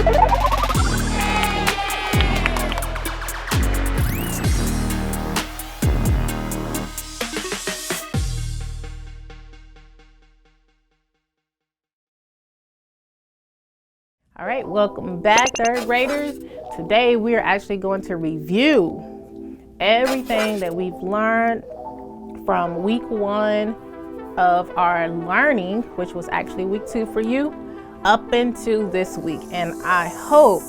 All right, welcome back, third graders. Today we are actually going to review everything that we've learned from week 1 of our learning, which was actually week 2 for you, up into this week. And I hope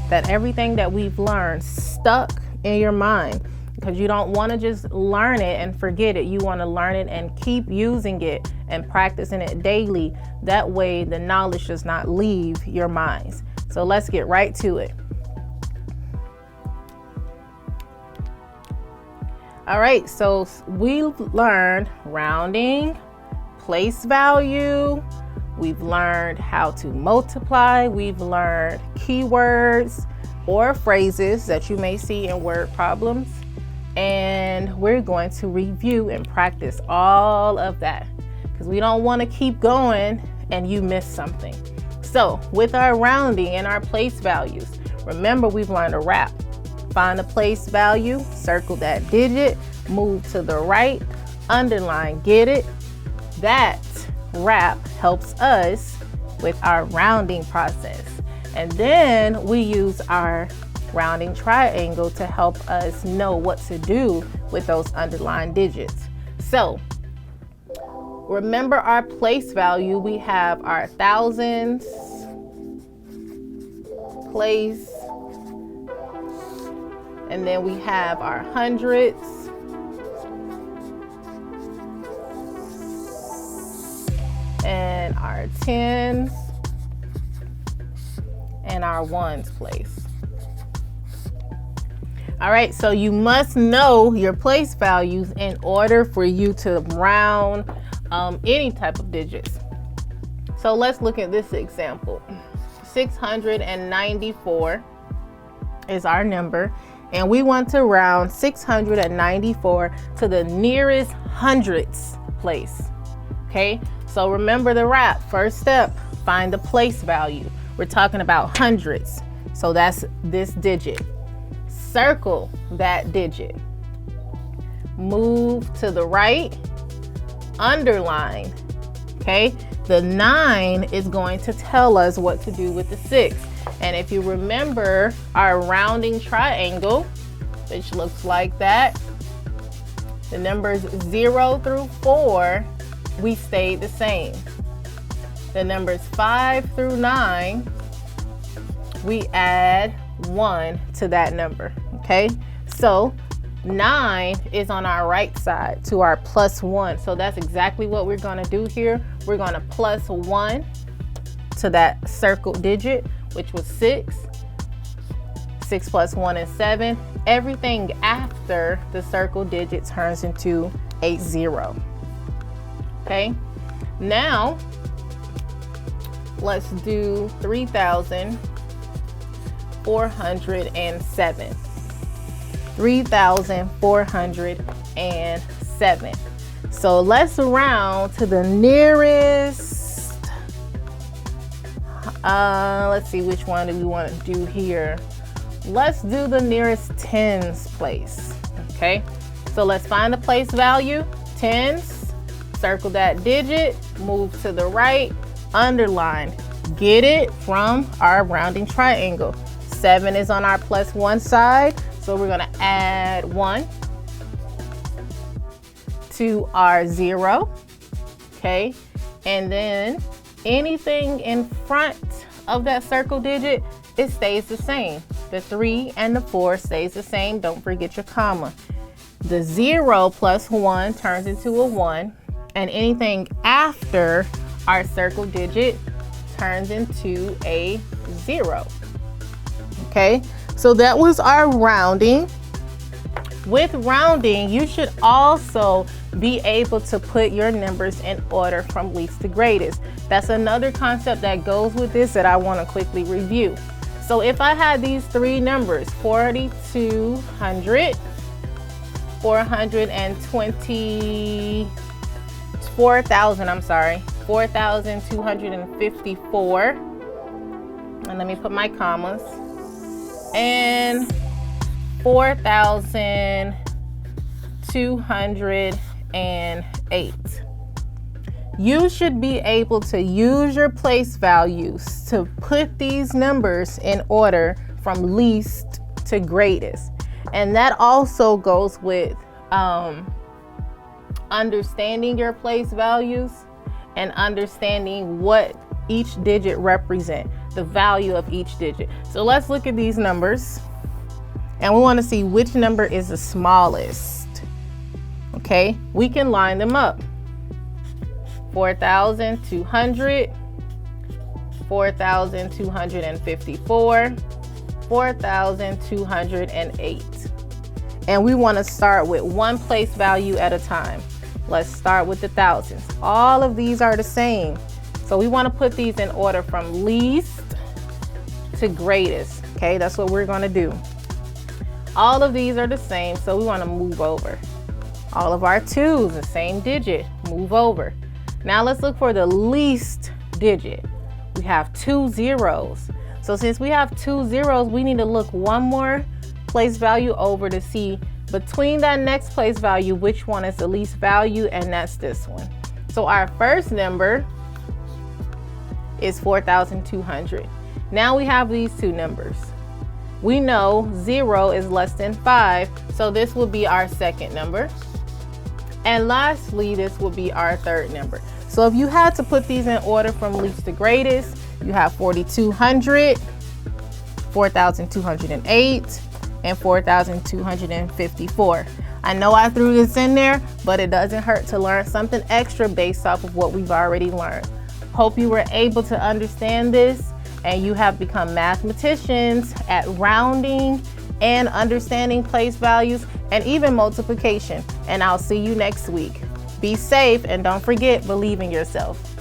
that everything that we've learned stuck in your mind, because you don't want to just learn it and forget it. You want to learn it and keep using it and practicing it daily. That way the knowledge does not leave your minds. So let's get right to it. All right, so we've learned rounding, place value. We've learned how to multiply. We've learned keywords or phrases that you may see in word problems. And we're going to review and practice all of that because we don't want to keep going and you miss something. So with our rounding and our place values, remember we've learned a wrap. Find a place value, circle that digit, move to the right, underline, get it. That wrap helps us with our rounding process. And then we use our rounding triangle to help us know what to do with those underlined digits. So remember our place value, we have our thousands, place, and then we have our hundreds, and our tens, and our ones place. All right, so you must know your place values in order for you to round any type of digits. So let's look at this example. 694 is our number, and we want to round 694 to the nearest hundredths place. Okay, so remember the wrap. First step, find the place value. We're talking about hundreds, so that's this digit. Circle that digit, move to the right, underline. Okay, the 9 is going to tell us what to do with the 6. And if you remember our rounding triangle, which looks like that, the numbers 0 through 4, we stayed the same. The numbers 5 through 9, we add 1 to that number. Okay, so 9 is on our right side to our plus 1. So that's exactly what we're going to do here. We're going to plus 1 to that circled digit, which was 6. 6 plus 1 is 7. Everything after the circle digit turns into a 0. Okay, now let's do 3,407. 3,407. So let's round to the nearest, let's see, which one do we want to do here? Let's do the nearest tens place. Okay, so let's find the place value, tens, circle that digit, move to the right, underline, get it from our rounding triangle. 7 is on our plus 1 side, so we're going to add 1 to our 0. Okay, and then anything in front of that circle digit, it stays the same. The 3 and the 4 stays the same. Don't forget your comma. The 0 plus 1 turns into a 1, and anything after our circle digit turns into a 0. Okay, so that was our rounding. With rounding, you should also be able to put your numbers in order from least to greatest. That's another concept that goes with this that I want to quickly review. So if I had these three numbers, 4,200, 4,254, and let me put my commas, and 4,208. You should be able to use your place values to put these numbers in order from least to greatest. And that also goes with understanding your place values and understanding what each digit represents, the value of each digit. So let's look at these numbers, and we want to see which number is the smallest. Okay, we can line them up. 4,200, 4,254, 4,208. And we want to start with one place value at a time. Let's start with the thousands. All of these are the same. So we want to put these in order from least to greatest. Okay, that's what we're going to do. All of these are the same, so we want to move over. All of our twos, the same digit, move over. Now let's look for the least digit. We have 2 zeros. So since we have 2 zeros, we need to look one more place value over to see between that next place value which one is the least value, and that's this one. So our first number is 4,200. Now we have these two numbers. We know 0 is less than 5, so this will be our second number. And lastly, this will be our third number. So if you had to put these in order from least to greatest, you have 4,200, 4,208, and 4,254. I know I threw this in there, but it doesn't hurt to learn something extra based off of what we've already learned. Hope you were able to understand this and you have become mathematicians at rounding and understanding place values and even multiplication. And I'll see you next week. Be safe and don't forget, believe in yourself.